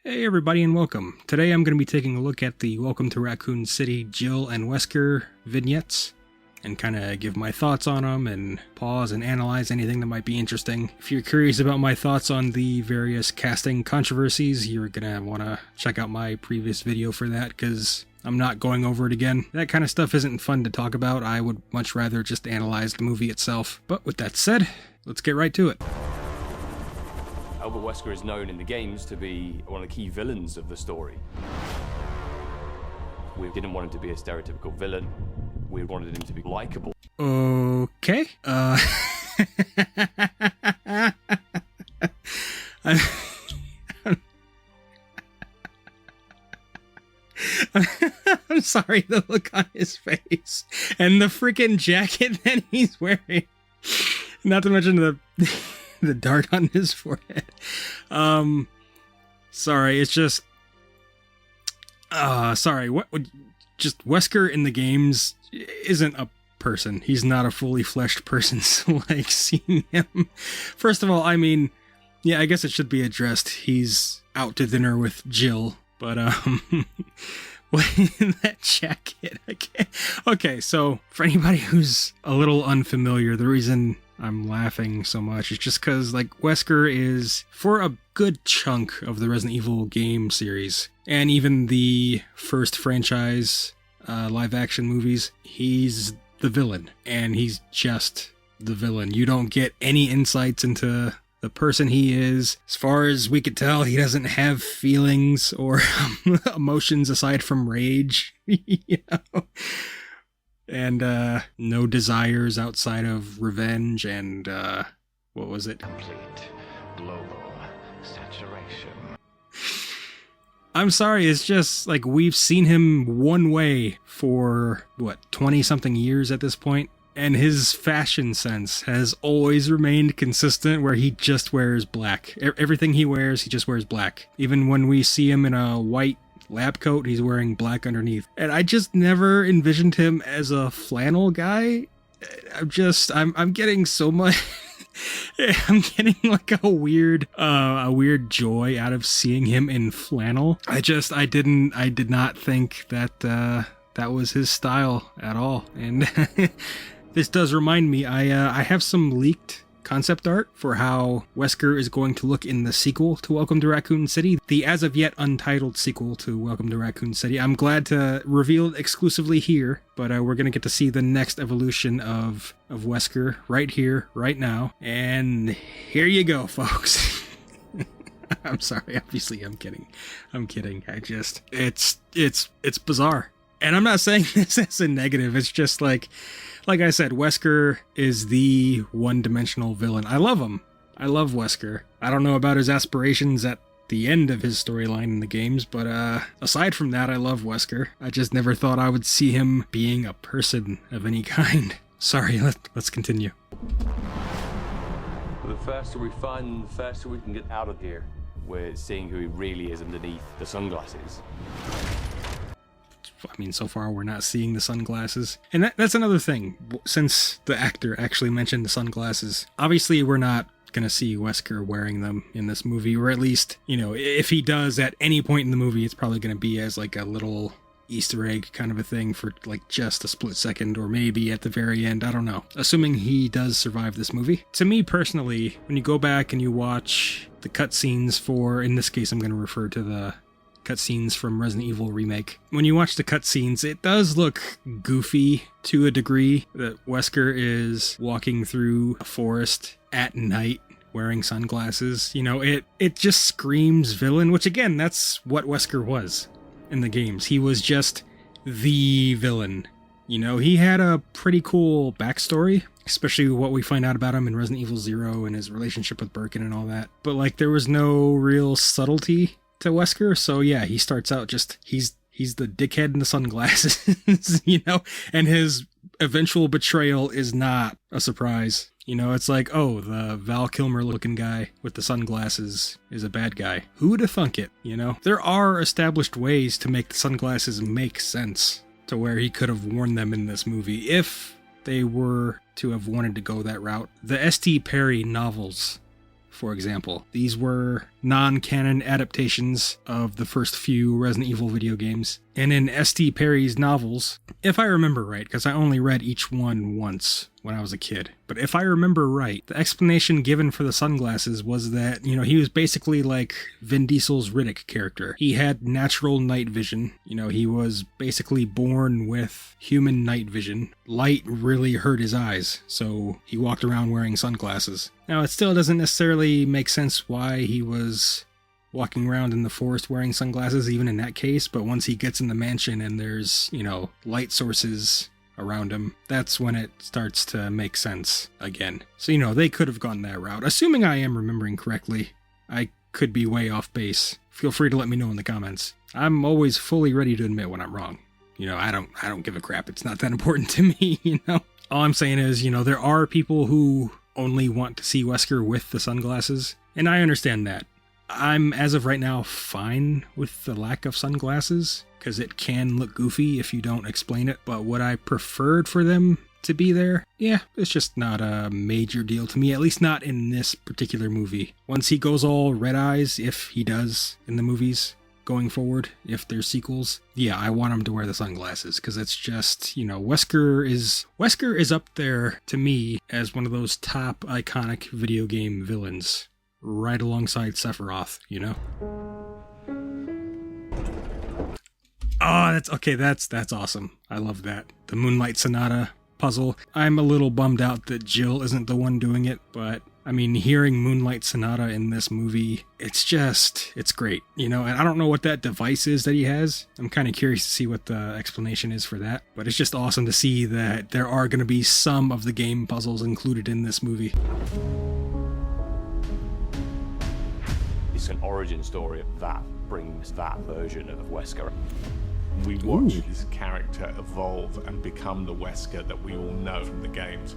Hey everybody and welcome. Today I'm going to be taking a look at the Welcome to Raccoon City Jill and Wesker vignettes and kind of give my thoughts on them and pause and analyze anything that might be interesting. If you're curious about my thoughts on the various casting controversies, you're going to want to check out my previous video for that because I'm not going over it again. That kind of stuff isn't fun to talk about. I would much rather just analyze the movie itself. But with that said, let's get right to it. Albert Wesker is known in the games to be one of the key villains of the story. We didn't want him to be a stereotypical villain. We wanted him to be likable. Okay. I'm sorry, the look on his face and the freaking jacket that he's wearing. Not to mention the dart on his forehead. Sorry, it's just sorry, just Wesker in the games isn't a person. He's not a fully fleshed person, so like seeing him, first of all, I mean, yeah, I guess it should be addressed. He's out to dinner with Jill, but that jacket, okay, so for anybody who's a little unfamiliar, the reason I'm laughing so much is just because, like, Wesker is, for a good chunk of the Resident Evil game series, and even the first franchise live-action movies, he's the villain, and he's just the villain. You don't get any insights into the person he is. As far as we could tell, he doesn't have feelings or emotions aside from rage, you know? And no desires outside of revenge and what was it? Complete global saturation. I'm sorry, it's just like we've seen him one way for what, 20-something years at this point, and his fashion sense has always remained consistent where he just wears black. Everything he wears, he just wears black. Even when we see him in a white lab coat, he's wearing black underneath. And I just never envisioned him as a flannel guy. I'm getting so much I'm getting like a weird joy out of seeing him in flannel. I did not think that that was his style at all. And this does remind me, I have some leaked concept art for how Wesker is going to look in the sequel to Welcome to Raccoon City, the as of yet untitled sequel to Welcome to Raccoon City. I'm glad to reveal it exclusively here, but we're going to get to see the next evolution of Wesker right here, right now. And here you go, folks. I'm sorry, obviously I'm kidding. It's bizarre. And I'm not saying this as a negative, it's just like I said, Wesker is the one-dimensional villain. I love him. I love Wesker. I don't know about his aspirations at the end of his storyline in the games, but aside from that, I love Wesker. I just never thought I would see him being a person of any kind. Sorry, let's continue. The faster we find him, the faster we can get out of here. We're seeing who he really is underneath the sunglasses. I mean, so far we're not seeing the sunglasses. And that's another thing, since the actor actually mentioned the sunglasses. Obviously, we're not going to see Wesker wearing them in this movie, or at least, you know, if he does at any point in the movie, it's probably going to be as like a little Easter egg kind of a thing for like just a split second, or maybe at the very end, I don't know. Assuming he does survive this movie. To me personally, when you go back and you watch the cutscenes for, in this case I'm going to refer to the cutscenes from Resident Evil Remake. When you watch the cutscenes, it does look goofy to a degree that Wesker is walking through a forest at night wearing sunglasses. You know, it just screams villain, which again, that's what Wesker was in the games. He was just the villain. You know, he had a pretty cool backstory, especially what we find out about him in Resident Evil 0 and his relationship with Birkin and all that. But like, there was no real subtlety to Wesker, so yeah, he starts out just, he's the dickhead in the sunglasses, you know, and his eventual betrayal is not a surprise. You know, it's like, oh, the Val Kilmer looking guy with the sunglasses is a bad guy. Who would have thunk it, you know? There are established ways to make the sunglasses make sense to where he could have worn them in this movie if they were to have wanted to go that route. The S.T. Perry novels for example. These were non-canon adaptations of the first few Resident Evil video games. And in S.T. Perry's novels, if I remember right, because I only read each one once when I was a kid, but if I remember right, the explanation given for the sunglasses was that, he was basically like Vin Diesel's Riddick character. He had natural night vision. He was basically born with human night vision. Light really hurt his eyes, so he walked around wearing sunglasses. Now, it still doesn't necessarily make sense why he was walking around in the forest wearing sunglasses, even in that case, but once he gets in the mansion and there's, light sources around him, that's when it starts to make sense again. So, they could have gone that route. Assuming I am remembering correctly, I could be way off base. Feel free to let me know in the comments. I'm always fully ready to admit when I'm wrong. I don't give a crap. It's not that important to me, All I'm saying is, there are people who only want to see Wesker with the sunglasses, and I understand that. I'm, as of right now, fine with the lack of sunglasses, because it can look goofy if you don't explain it, but would I preferred for them to be there? Yeah, it's just not a major deal to me, at least not in this particular movie. Once he goes all red eyes, if he does in the movies going forward, if there's sequels, yeah, I want him to wear the sunglasses, because it's just, Wesker is up there to me as one of those top iconic video game villains, right alongside Sephiroth, Oh, that's awesome. I love that. The Moonlight Sonata puzzle. I'm a little bummed out that Jill isn't the one doing it, but hearing Moonlight Sonata in this movie, it's great, and I don't know what that device is that he has. I'm kind of curious to see what the explanation is for that, but it's just awesome to see that there are going to be some of the game puzzles included in this movie. It's an origin story that brings that version of Wesker. We watch his character evolve and become the Wesker that we all know from the games.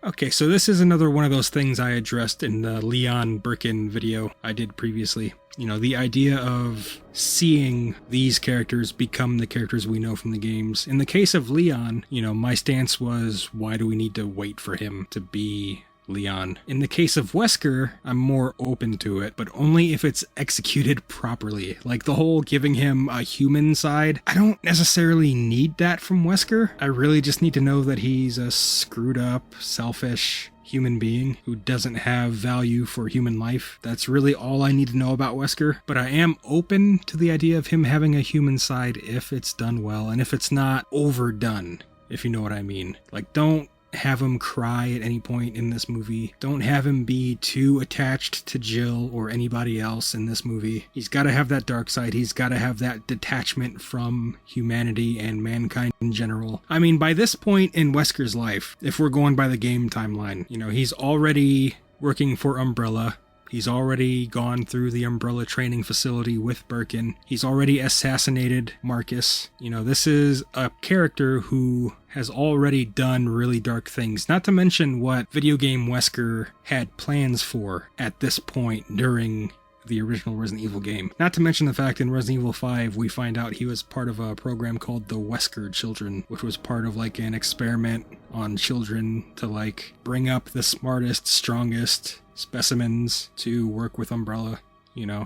Okay, so this is another one of those things I addressed in the Leon Birkin video I did previously. The idea of seeing these characters become the characters we know from the games. In the case of Leon, my stance was, why do we need to wait for him to be Leon? In the case of Wesker, I'm more open to it, but only if it's executed properly. Like the whole giving him a human side, I don't necessarily need that from Wesker. I really just need to know that he's a screwed up, selfish human being who doesn't have value for human life. That's really all I need to know about Wesker, but I am open to the idea of him having a human side if it's done well and if it's not overdone, if you know what I mean. Like, don't have him cry at any point in this movie. Don't have him be too attached to Jill or anybody else in this movie. He's got to have that dark side. He's got to have that detachment from humanity and mankind in general. By this point in Wesker's life, if we're going by the game timeline, he's already working for Umbrella. He's already gone through the Umbrella training facility with Birkin. He's already assassinated Marcus. This is a character who has already done really dark things, not to mention what video game Wesker had plans for at this point during the original Resident Evil game. Not to mention the fact in Resident Evil 5, we find out he was part of a program called the Wesker Children, which was part of like an experiment on children to like bring up the smartest, strongest specimens to work with Umbrella,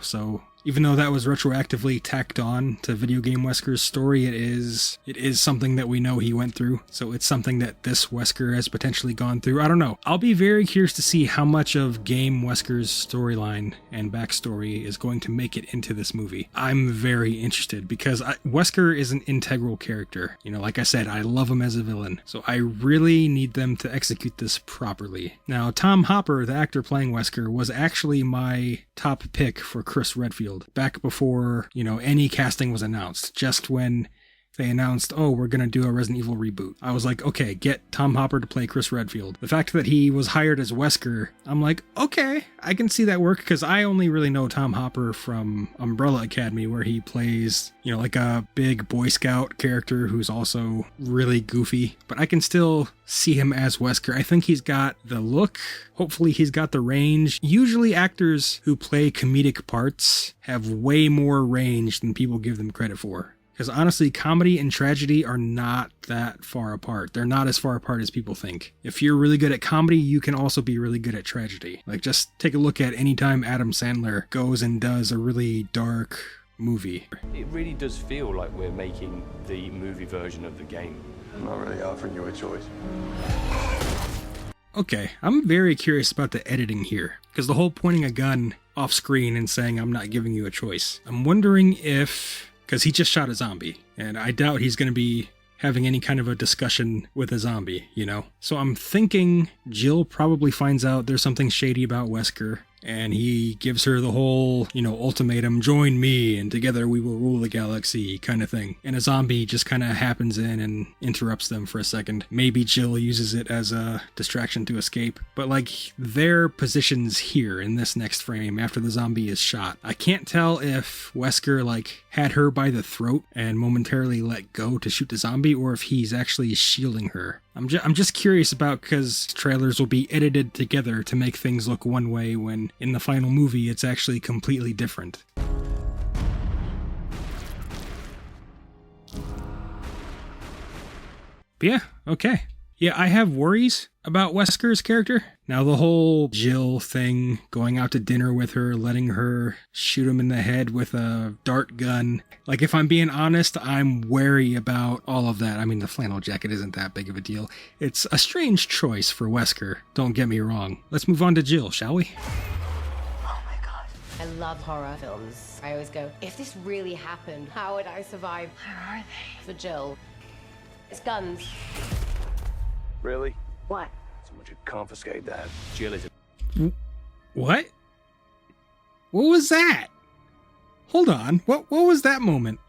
so even though that was retroactively tacked on to video game Wesker's story, it is something that we know he went through, so it's something that this Wesker has potentially gone through. I don't know. I'll be very curious to see how much of game Wesker's storyline and backstory is going to make it into this movie. I'm very interested because Wesker is an integral character. Like I said, I love him as a villain, so I really need them to execute this properly. Now, Tom Hopper, the actor playing Wesker, was actually my top pick for Chris Redfield back before, any casting was announced. Just when they announced, oh, we're going to do a Resident Evil reboot, I was like, okay, get Tom Hopper to play Chris Redfield. The fact that he was hired as Wesker, I'm like, okay, I can see that work, because I only really know Tom Hopper from Umbrella Academy, where he plays, like a big Boy Scout character who's also really goofy, but I can still see him as Wesker. I think he's got the look. Hopefully he's got the range. Usually actors who play comedic parts have way more range than people give them credit for. Because honestly, comedy and tragedy are not that far apart. They're not as far apart as people think. If you're really good at comedy, you can also be really good at tragedy. Like, just take a look at any time Adam Sandler goes and does a really dark movie. It really does feel like we're making the movie version of the game. I'm not really offering you a choice. Okay, I'm very curious about the editing here, because the whole pointing a gun off screen and saying I'm not giving you a choice. I'm wondering if, because he just shot a zombie, and I doubt he's going to be having any kind of a discussion with a zombie, you know? So I'm thinking Jill probably finds out there's something shady about Wesker, and he gives her the whole, you know, ultimatum, join me and together we will rule the galaxy kind of thing. And a zombie just kind of happens in and interrupts them for a second. Maybe Jill uses it as a distraction to escape. But like, their positions here in this next frame after the zombie is shot, I can't tell if Wesker like had her by the throat and momentarily let go to shoot the zombie, or if he's actually shielding her. I'm just curious about, because trailers will be edited together to make things look one way when in the final movie it's actually completely different. But yeah, okay. Yeah, I have worries about Wesker's character. Now the whole Jill thing, going out to dinner with her, letting her shoot him in the head with a dart gun. Like, if I'm being honest, I'm wary about all of that. I mean, the flannel jacket isn't that big of a deal. It's a strange choice for Wesker, don't get me wrong. Let's move on to Jill, shall we? Oh my god. I love horror films. I always go, if this really happened, how would I survive? Where are they? For Jill, it's guns. Really? What? Someone should confiscate that. Jill is What? What was that? Hold on, what was that moment?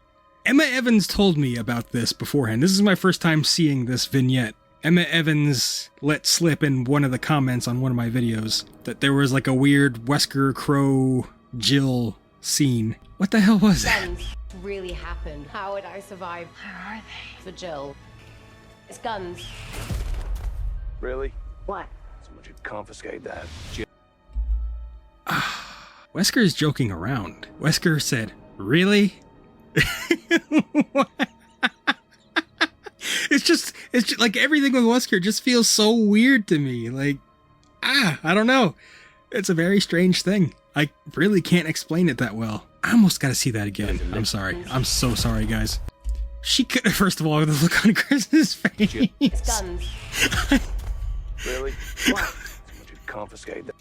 Emma Evans told me about this beforehand. This is my first time seeing this vignette. Emma Evans let slip in one of the comments on one of my videos that there was like a weird Wesker Crow Jill scene. What the hell was that? Guns. Really happened. How would I survive? Where are they? For Jill, it's guns. Really? What? Someone should confiscate that. Jill. Wesker's joking around. Wesker said, really? What? It's just like everything with Wesker just feels so weird to me. Like, I don't know. It's a very strange thing. I really can't explain it that well. I almost gotta see that again. I'm sorry. I'm so sorry, guys. She could, first of all, the look on Chris's face. It's guns. Really? What? Someone should confiscate that.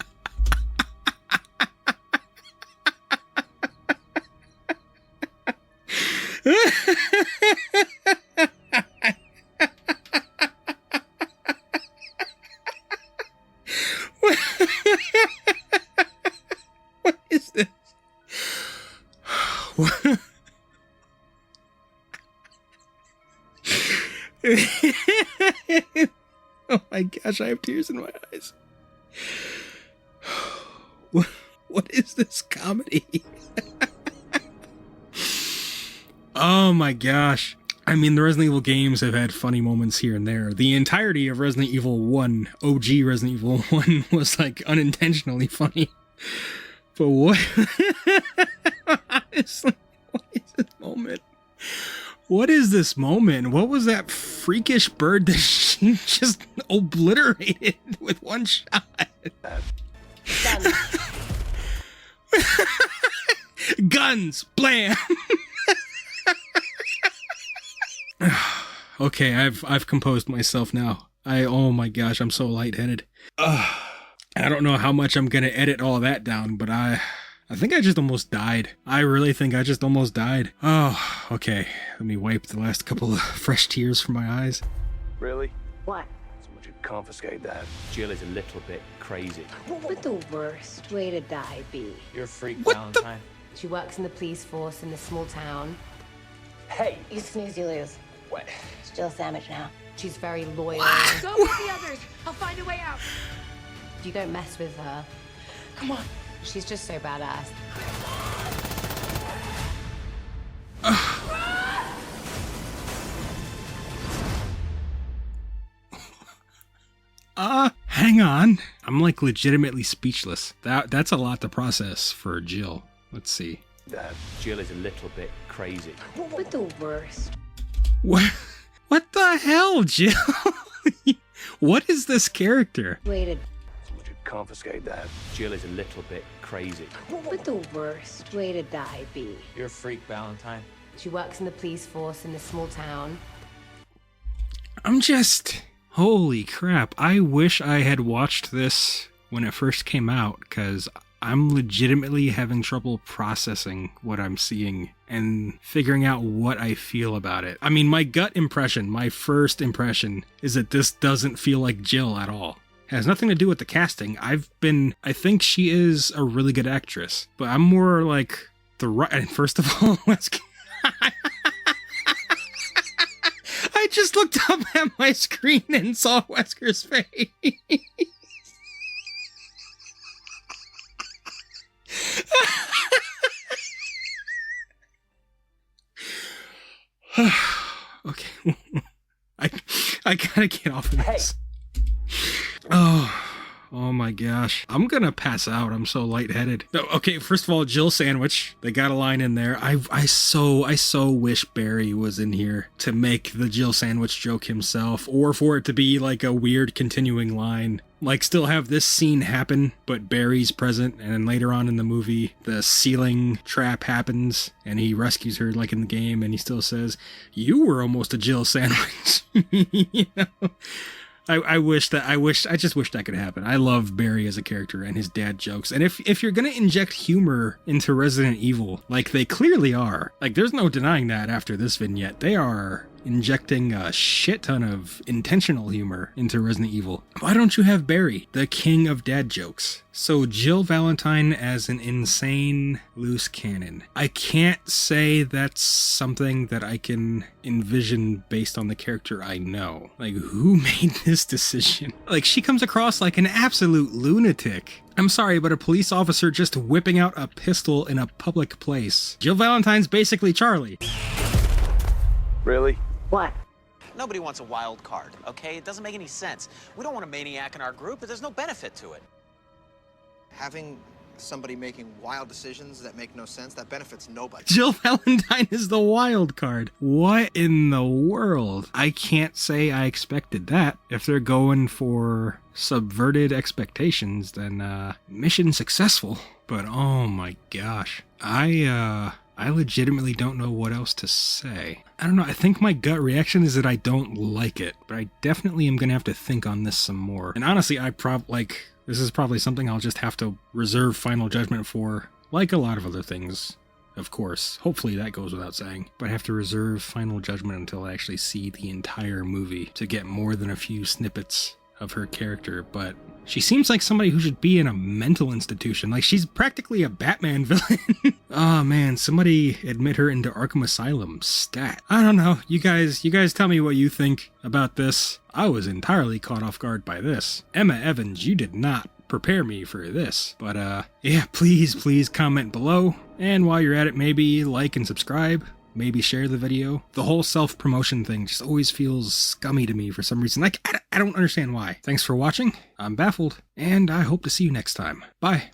What is this? What? Oh my gosh, I have tears in my eyes. What is this comedy? Oh my gosh. I mean, the Resident Evil games have had funny moments here and there. The entirety of Resident Evil 1, OG Resident Evil 1, was like unintentionally funny. But what? Honestly, what is this moment? What is this moment? What was that freakish bird that she just obliterated with one shot? Guns. Guns! Blam! Okay, I've composed myself now. Oh my gosh, I'm so lightheaded. I don't know how much I'm gonna edit all that down, but I think I just almost died. I really think I just almost died. Oh, okay. Let me wipe the last couple of fresh tears from my eyes. Really? What? Someone should confiscate that. Jill is a little bit crazy. What would the worst way to die be? You're a freak, What the- Valentine. She works in the police force in this small town. Hey! You snooze, you lose. What? It's Jill Sandwich now. She's very loyal. Go with the others. I'll find a way out. You don't mess with her. Come on. She's just so badass. Hang on. I'm like legitimately speechless. That's a lot to process for Jill. Let's see. that. Jill is a little bit crazy. But the worst. What the hell, Jill? What is this character? Waited. Someone should confiscate that. Jill is a little bit crazy. But the worst way to die be. You're a freak, Valentine. She works in the police force in this small town. Holy crap. I wish I had watched this when it first came out, because I'm legitimately having trouble processing what I'm seeing and figuring out what I feel about it. I mean, my gut impression, my first impression, is that this doesn't feel like Jill at all. It has nothing to do with the casting. I think she is a really good actress, but I'm more like and first of all, I just looked up at my screen and saw Wesker's face. Okay. I gotta get off of this. Oh my gosh. I'm gonna pass out. I'm so lightheaded. Okay, first of all, Jill sandwich. They got a line in there. I so wish Barry was in here to make the Jill sandwich joke himself, or for it to be like a weird continuing line. Like, still have this scene happen, but Barry's present, and then later on in the movie, the ceiling trap happens, and he rescues her like in the game, and he still says, "You were almost a Jill sandwich." You know? I just wish that could happen. I love Barry as a character and his dad jokes. And if you're gonna inject humor into Resident Evil, like they clearly are, like there's no denying that after this vignette, they are injecting a shit ton of intentional humor into Resident Evil. Why don't you have Barry, the king of dad jokes? So Jill Valentine as an insane loose cannon. I can't say that's something that I can envision based on the character I know. Like, who made this decision? Like, she comes across like an absolute lunatic. I'm sorry, but a police officer just whipping out a pistol in a public place. Jill Valentine's basically Charlie. Really? What? Nobody wants a wild card, okay? It doesn't make any sense. We don't want a maniac in our group, but there's no benefit to it. Having somebody making wild decisions that make no sense, that benefits nobody. Jill Valentine is the wild card. What in the world? I can't say I expected that. If they're going for subverted expectations, then mission successful. But oh my gosh. I legitimately don't know what else to say. I don't know, I think my gut reaction is that I don't like it, but I definitely am gonna have to think on this some more. And honestly, this is probably something I'll just have to reserve final judgment for, like a lot of other things, of course. Hopefully that goes without saying. But I have to reserve final judgment until I actually see the entire movie to get more than a few snippets of her character. But she seems like somebody who should be in a mental institution. Like, she's practically a Batman villain. Oh man, somebody admit her into Arkham Asylum. Stat. I don't know. You guys tell me what you think about this. I was entirely caught off guard by this. Emma Evans, you did not prepare me for this. But yeah, please comment below. And while you're at it, maybe like and subscribe. Maybe share the video. The whole self-promotion thing just always feels scummy to me for some reason. Like, I don't understand why. Thanks for watching. I'm Baffled, and I hope to see you next time. Bye.